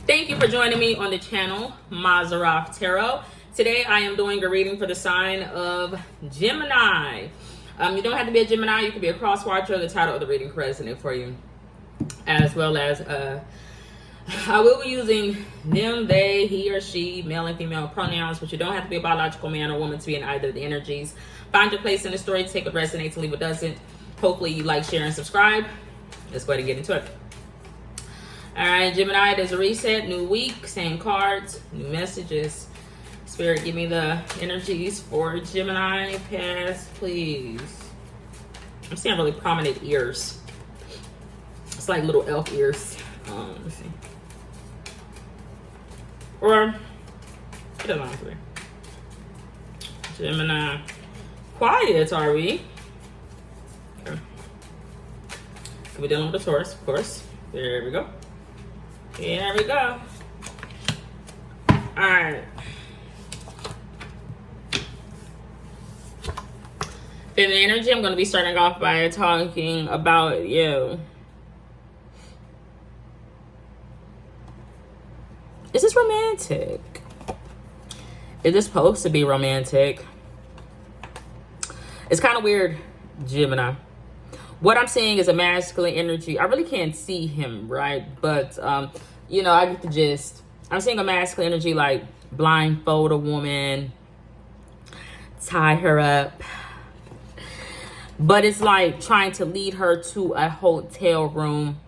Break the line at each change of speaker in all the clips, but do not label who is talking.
Thank you for joining me on the channel, Mazaraf Tarot. Today I am doing a reading for the sign of Gemini. You don't have to be a Gemini. You can be a cross watcher. The title of the reading resonate for you. As well as I will be using them, they, he or she, male and female pronouns, but you don't have to be a biological man or woman to be in either of the energies. Find your place in the story. Take what resonates and leave what doesn't. Hopefully you like, share, and subscribe. Let's go ahead and get into it. All right, Gemini, there's a reset, new week, same cards, new messages. Spirit, give me the energies for Gemini. Pass, please. I'm seeing really prominent ears. It's like little elf ears. Let me see. Or, it doesn't matter to me. Gemini. Quiet, are we? Okay. We're dealing with the Taurus, of course. There we go. Here we go. Alright. Feminine energy, I'm going to be starting off by talking about you. Is this romantic? Is this supposed to be romantic? It's kind of weird, Gemini. What I'm seeing is a masculine energy. I really can't see him, right? But, you know, I get the gist. I'm seeing a masculine energy, like blindfold a woman, tie her up. But it's like trying to lead her to a hotel room.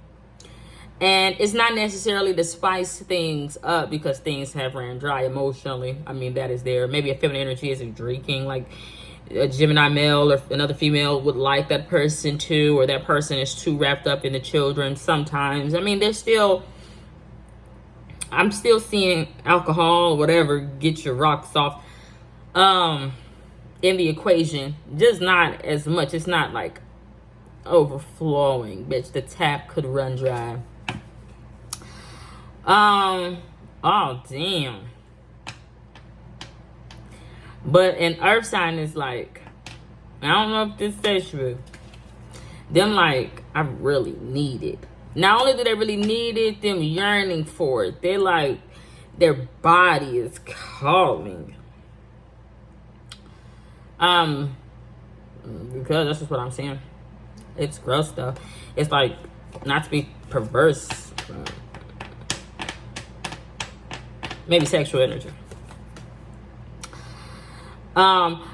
And it's not necessarily to spice things up because things have ran dry emotionally. I mean, that is there. Maybe a feminine energy isn't drinking, like a Gemini male or another female would like that person too, or that person is too wrapped up in the children sometimes. I mean, I'm still seeing alcohol or whatever, get your rocks off in the equation. Just not as much. It's not like overflowing, bitch. The tap could run dry. Oh damn. But an earth sign is like, I don't know if this is true. Them like, I really need it. Not only do they really need it, them yearning for it. They like, their body is calling. Because that's just what I'm seeing. It's gross stuff. It's like, not to be perverse. Maybe sexual energy.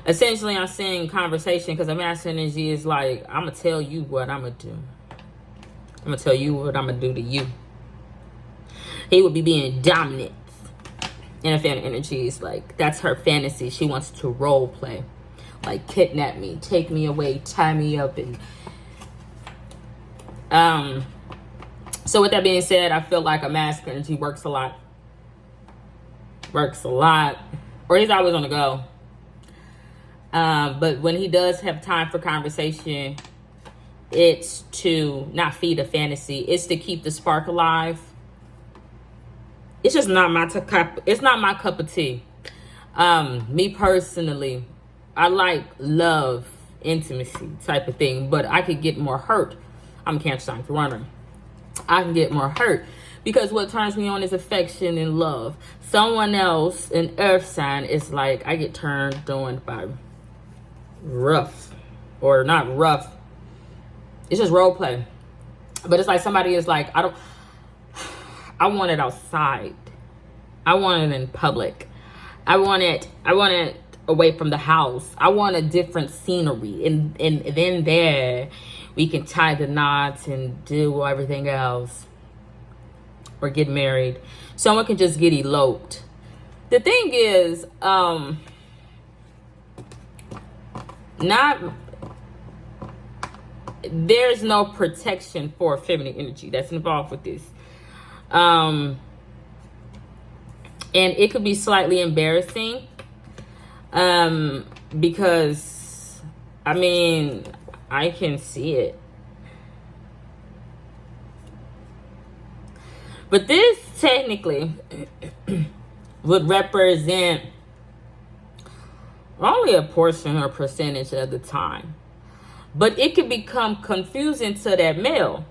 Essentially I'm saying conversation because a masculine energy is like, I'm gonna tell you what I'm gonna do. I'm gonna tell you what I'm gonna do to you. He would be being dominant. And a feminine energy is like, that's her fantasy. She wants to role play, like kidnap me, take me away, tie me up, and so with that being said, I feel like a masculine energy works a lot, or he's always on the go. But when he does have time for conversation, it's to not feed a fantasy. It's to keep the spark alive. It's just not my cup. It's not my cup of tea. Me personally, I like love, intimacy type of thing, but I could get more hurt. I'm a Cancer sign, for runner. I can get more hurt because what turns me on is affection and love. Someone else, an earth sign, is like, I get turned on by rough, or not rough, it's just role play. But it's like somebody is like, I want it outside, I want it in public, I want it away from the house, I want a different scenery, and then there we can tie the knots and do everything else, or get married. Someone can just get eloped. The thing is, there's no protection for feminine energy that's involved with this. And it could be slightly embarrassing. Because, I mean, I can see it. But this technically would represent only a portion or percentage of the time. But it can become confusing to that male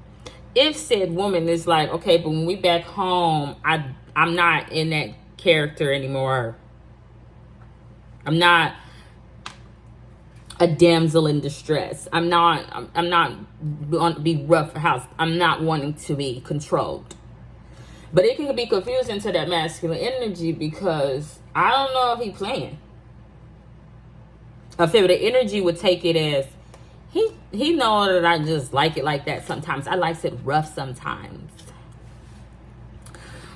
if said woman is like, okay, but when we back home, I'm not in that character anymore. I'm not a damsel in distress. I'm not going to be rough house. I'm not wanting to be controlled. But it can be confusing to that masculine energy because I don't know if he playing. A feminine energy would take it as he know that I just like it like that sometimes. I like it rough sometimes.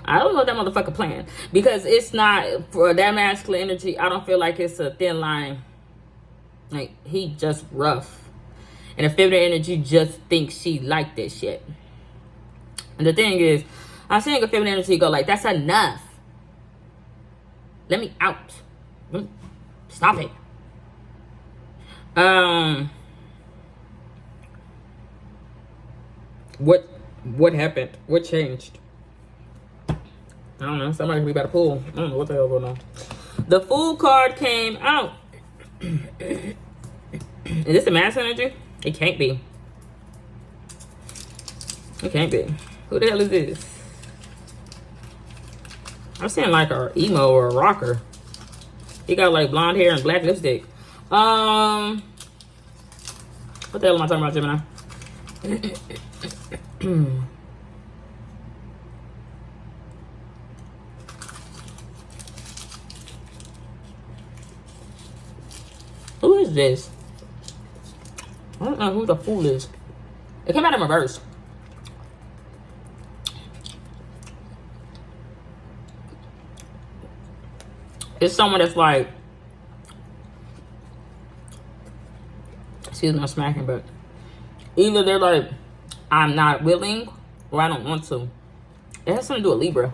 I don't know if that motherfucker playing. Because it's not, for that masculine energy, I don't feel like it's a thin line. Like, he just rough. And the feminine energy just thinks she like this shit. And the thing is, I'm seeing a feminine energy go like, that's enough. Let me out. Stop it. What happened? What changed? I don't know. Somebody could be by the pool. I don't know what the hell going on. The Fool card came out. Is this a mass energy? It can't be. It can't be. Who the hell is this? I'm saying like a emo or a rocker. He got like blonde hair and black lipstick. What the hell am I talking about, Gemini? Who is this? I don't know who the Fool is. It came out in reverse. It's someone that's like, excuse me, I'm smacking, but either they're like, I'm not willing or I don't want to. It has something to do with Libra.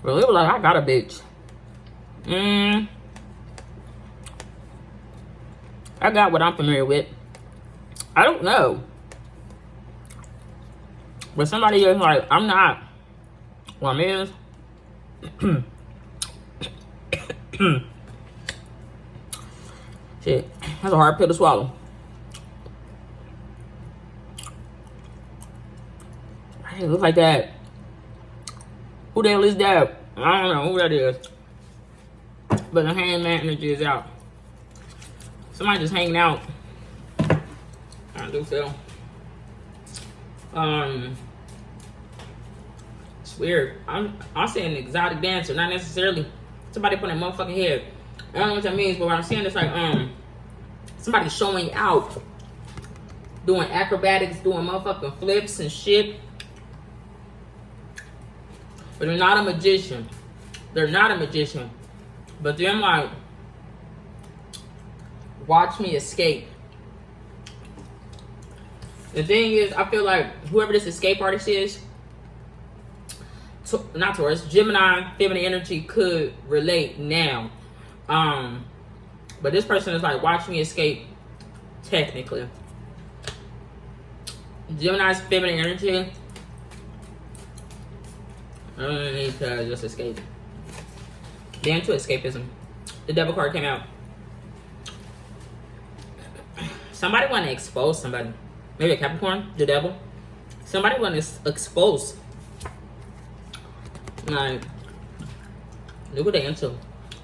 Well, Libra like, I got a bitch. I got what I'm familiar with. I don't know. But somebody is like, I'm not. Well, I'm is. Shit. That's a hard pill to swallow. It looks like that. Who the hell is that? I don't know who that is. But the hangman energy is out. Somebody just hanging out. I do feel. It's weird. I'm saying an exotic dancer, not necessarily somebody putting a motherfucking head. I don't know what that means, but what I'm saying is like somebody showing out, doing acrobatics, doing motherfucking flips and shit. But they're not a magician. They're not a magician. But then like, watch me escape. The thing is, I feel like whoever this escape artist is, not Taurus, Gemini, feminine energy could relate now. But this person is like, watch me escape, technically. Gemini's feminine energy, I don't need to just escape. They're into escapism. The Devil card came out. Somebody want to expose somebody. Maybe a Capricorn, the Devil. Somebody want to expose. Like, look what they into.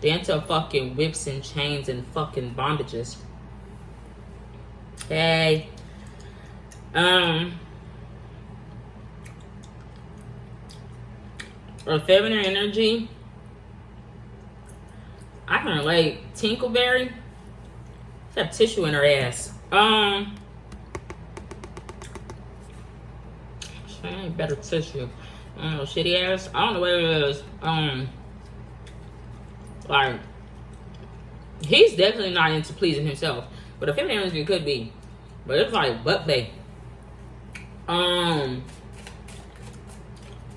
They into fucking whips and chains and fucking bondages. Hey. Or feminine energy. I can relate. Tinkleberry. She have tissue in her ass. She ain't better tissue. I don't know, shitty ass. I don't know what it is. Like, he's definitely not into pleasing himself. But a feminine energy could be. But it's like butt bay.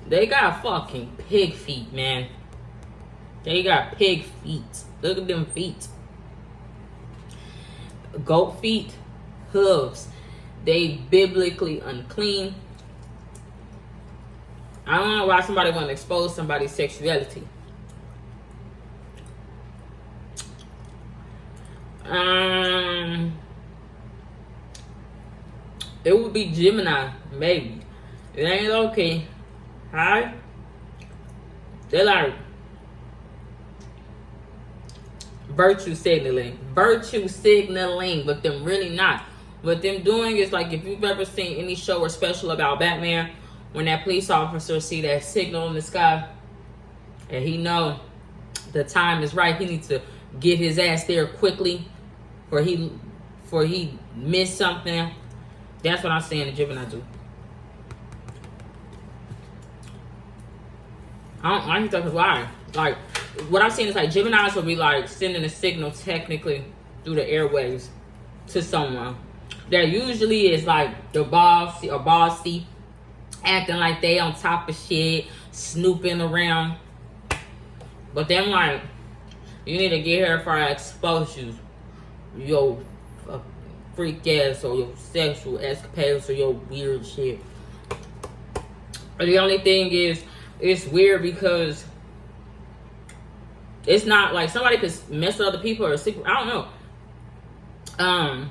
They got fucking pig feet, man. They got pig feet. Look at them feet. Goat feet, hooves. They biblically unclean. I don't know why somebody want to expose somebody's sexuality. It would be Gemini, maybe. It ain't okay. Alright? They're like virtue signaling. Virtue signaling, but them really not. What them doing is like, if you've ever seen any show or special about Batman, when that police officer see that signal in the sky and he know the time is right, he needs to get his ass there quickly for he missed something. That's what I'm saying the Gemini do. I think that's why. Like, what I'm saying is like Geminis will be like sending a signal technically through the airwaves to someone. That usually is like the bossy or bossy, acting like they on top of shit, snooping around. But then like, you need to get here before I expose you. Your freak ass or your sexual escapades or your weird shit. But the only thing is, it's weird because it's not like somebody could mess with other people or secret. I don't know.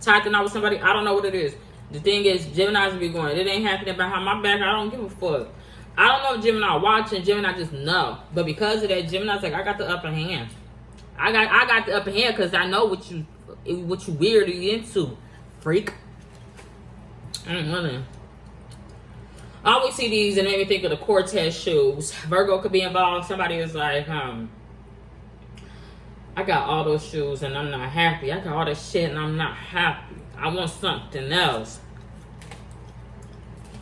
Talking out with somebody, I don't know what it is. The thing is, Gemini's be going, it ain't happening behind my back. I don't give a fuck. I don't know if Gemini watching, Gemini just know. But because of that, Gemini's like, I got the upper hand. I got the upper hand because I know what you weirdly into, freak. I always see these and it made me think of the Cortez shoes. Virgo could be involved. Somebody is like, I got all those shoes and I'm not happy. I got all that shit and I'm not happy. I want something else.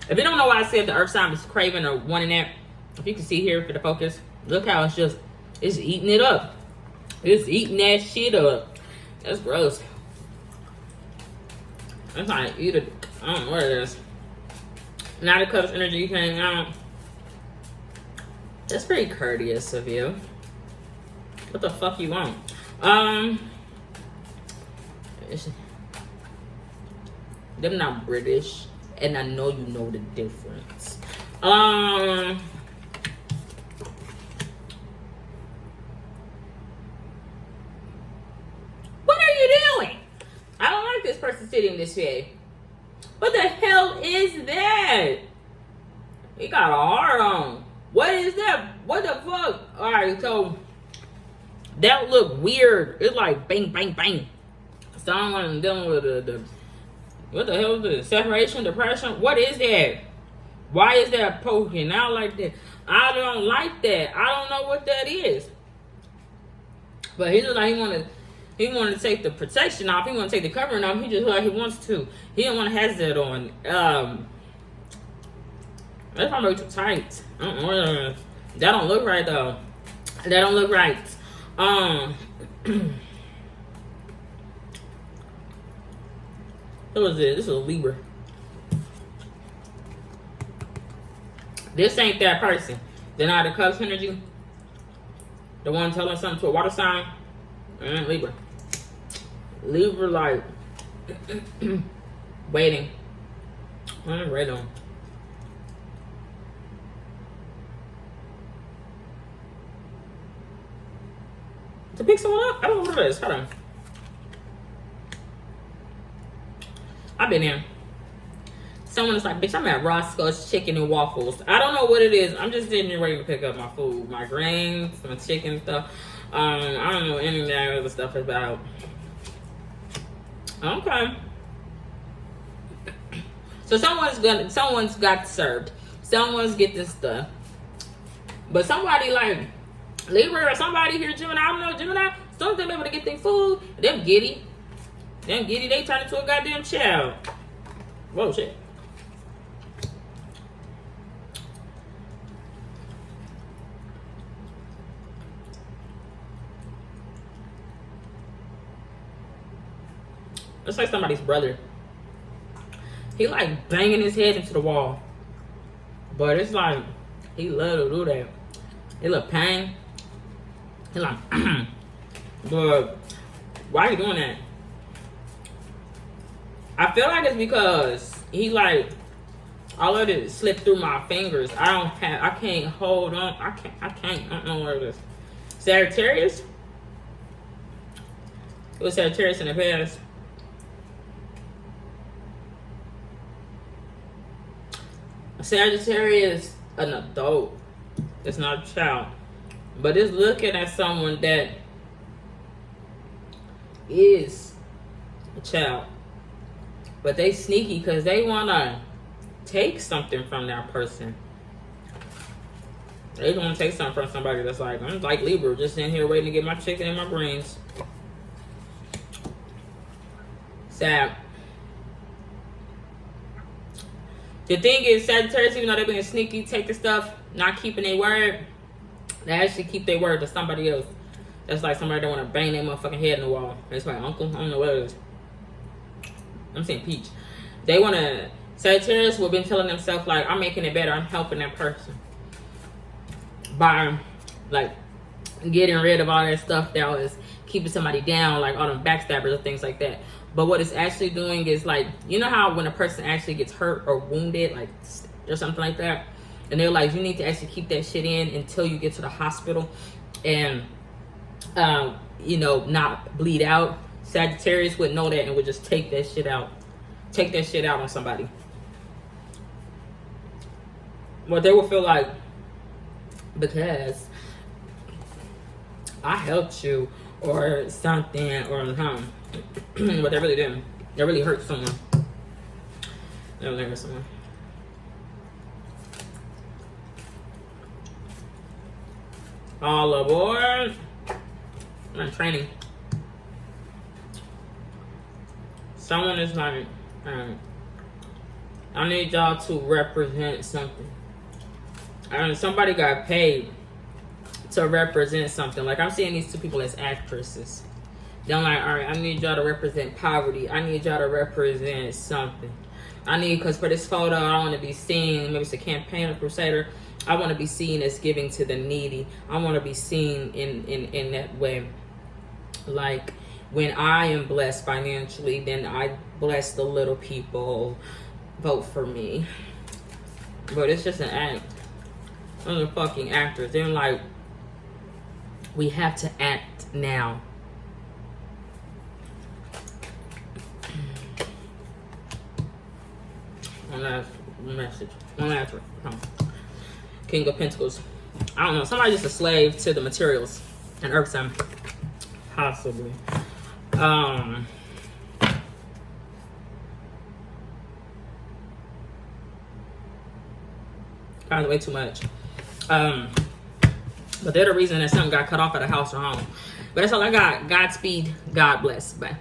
If you don't know why I said the earth sign is craving or wanting that, if you can see here for the focus, look how it's eating it up. It's eating that shit up. That's gross. That's like, eat it. I don't know what it is. Now the Cups energy came out. That's pretty courteous of you. What the fuck you want? Them not British, and I know you know the difference. What are you doing? I don't like this person sitting this way. What the hell is that? He got a heart on. What is that? What the fuck? Alright, so that look weird. It's like bang, bang, bang. So I'm dealing with the what the hell is this? Separation, depression? What is that? Why is that poking out like that? I don't like that. I don't know what that is. But he look like he wanted to take the protection off. He want to take the covering off. He just look like he wants to. He don't want to have that on. That's probably too tight. That don't look right though. That don't look right. Who is this? This is a Libra. This ain't that person. Then out of the Cups energy, the one telling something to a water sign, and Libra. Libra like waiting. I'm right on. To pick someone up? I don't know what it is. Hold on. I've been here. Someone is like, bitch, I'm at Roscoe's Chicken and Waffles. I don't know what it is. I'm just getting ready to pick up my food. My grains, my chicken stuff. I don't know any of that other stuff about. Okay. So someone's got served. Someone's get this stuff. But somebody like Libra or somebody here, Gemini, I don't know, Gemini, some of them able to get their food. Them giddy, they turn into a goddamn child. Whoa, shit. It's like somebody's brother. He like banging his head into the wall. But it's like, he love to do that. He look pain. He like, but why are you doing that? I feel like it's because he like, I let it slip through my fingers. I can't hold on. I don't know where it is. Sagittarius? It was Sagittarius in the past. Sagittarius, an adult. It's not a child. But it's looking at someone that is a child. But they sneaky because they want to take something from that person. They don't want to take something from somebody that's like, I'm like Libra, just sitting here waiting to get my chicken and my greens. Sad. The thing is, Sagittarius, even though they're being sneaky, taking stuff, not keeping their word, they actually keep their word to somebody else. That's like somebody that want to bang their motherfucking head in the wall. It's like, uncle, I don't know what it is. I'm saying peach. They want to, Sagittarius will been telling themselves, like, I'm making it better. I'm helping that person. By, like, getting rid of all that stuff that was keeping somebody down, like all them backstabbers or things like that. But what it's actually doing is, like, you know how when a person actually gets hurt or wounded, like, or something like that, and they're like, you need to actually keep that shit in until you get to the hospital and, you know, not bleed out. Sagittarius would know that and would just take that shit out. Take that shit out on somebody. But they will feel like, because I helped you or something or something. But they really didn't. They really hurt someone. They really hurt someone. All aboard. I'm in training. Someone is like, I need y'all to represent something. And somebody got paid to represent something. Like, I'm seeing these two people as actresses. They're like, all right, I need y'all to represent poverty. I need y'all to represent something. I need, because for this photo, I want to be seen, maybe it's a campaign or crusader, I want to be seen as giving to the needy. I want to be seen in that way. Like, when I am blessed financially, then I bless the little people. Vote for me. But it's just an act. Those are fucking actors. They're like, we have to act now. One last message. One last one. King of Pentacles. I don't know. Somebody just a slave to the materials and earth sign. Possibly. Kind of way too much. But they're the reason that something got cut off at a house or home. But that's all I got. Godspeed. God bless. Bye.